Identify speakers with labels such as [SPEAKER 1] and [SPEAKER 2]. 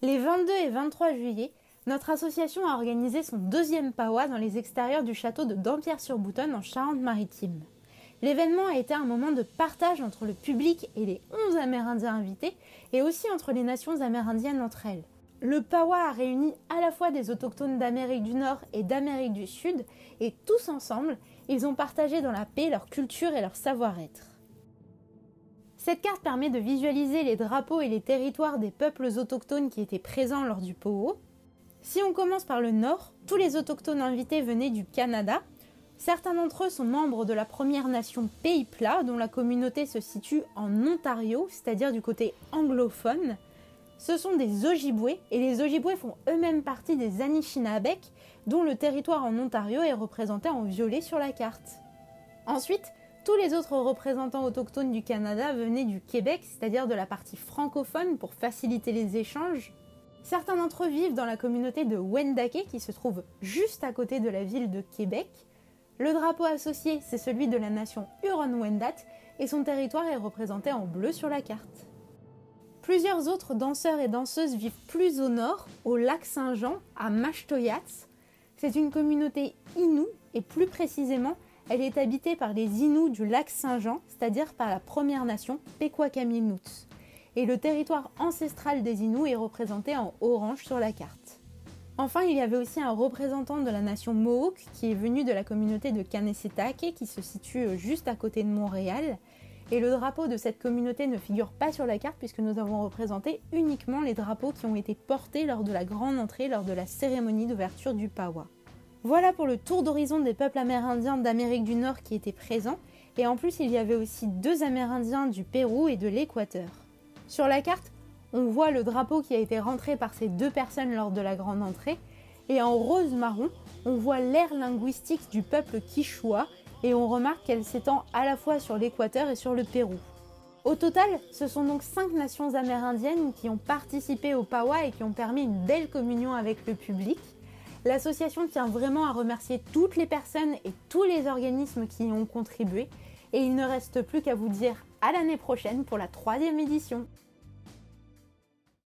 [SPEAKER 1] Les 22 et 23 juillet, notre association a organisé son deuxième PAWA dans les extérieurs du château de Dampierre-sur-Boutonne en Charente-Maritime. L'événement a été un moment de partage entre le public et les 11 Amérindiens invités et aussi entre les nations amérindiennes entre elles. Le PAWA a réuni à la fois des autochtones d'Amérique du Nord et d'Amérique du Sud et tous ensemble, ils ont partagé dans la paix leur culture et leur savoir-être. Cette carte permet de visualiser les drapeaux et les territoires des peuples autochtones qui étaient présents lors du POO. Si on commence par le Nord, tous les autochtones invités venaient du Canada. Certains d'entre eux sont membres de la Première Nation Pays Plat, dont la communauté se situe en Ontario, c'est-à-dire du côté anglophone. Ce sont des Ojibwés, et les Ojibwés font eux-mêmes partie des Anishinabek, dont le territoire en Ontario est représenté en violet sur la carte. Ensuite, tous les autres représentants autochtones du Canada venaient du Québec, c'est-à-dire de la partie francophone pour faciliter les échanges. Certains d'entre eux vivent dans la communauté de Wendake qui se trouve juste à côté de la ville de Québec. Le drapeau associé, c'est celui de la nation Huron-Wendat et son territoire est représenté en bleu sur la carte. Plusieurs autres danseurs et danseuses vivent plus au nord, au lac Saint-Jean, à Mashtoyats. C'est une communauté Innu et plus précisément, elle est habitée par les Innus du lac Saint-Jean, c'est-à-dire par la Première Nation Pequawkaminuts. Et le territoire ancestral des Innus est représenté en orange sur la carte. Enfin, il y avait aussi un représentant de la nation Mohawk qui est venu de la communauté de Kanesetake qui se situe juste à côté de Montréal. Et le drapeau de cette communauté ne figure pas sur la carte puisque nous avons représenté uniquement les drapeaux qui ont été portés lors de la grande entrée, lors de la cérémonie d'ouverture du PAWA. Voilà pour le tour d'horizon des peuples amérindiens d'Amérique du Nord qui étaient présents. Et en plus, il y avait aussi 2 Amérindiens du Pérou et de l'Équateur. Sur la carte, on voit le drapeau qui a été rentré par ces 2 personnes lors de la grande entrée. Et en rose-marron, on voit l'aire linguistique du peuple Quichua et on remarque qu'elle s'étend à la fois sur l'Équateur et sur le Pérou. Au total, ce sont donc 5 nations amérindiennes qui ont participé au PAWA et qui ont permis une belle communion avec le public. L'association tient vraiment à remercier toutes les personnes et tous les organismes qui y ont contribué et il ne reste plus qu'à vous dire à l'année prochaine pour la 3e édition.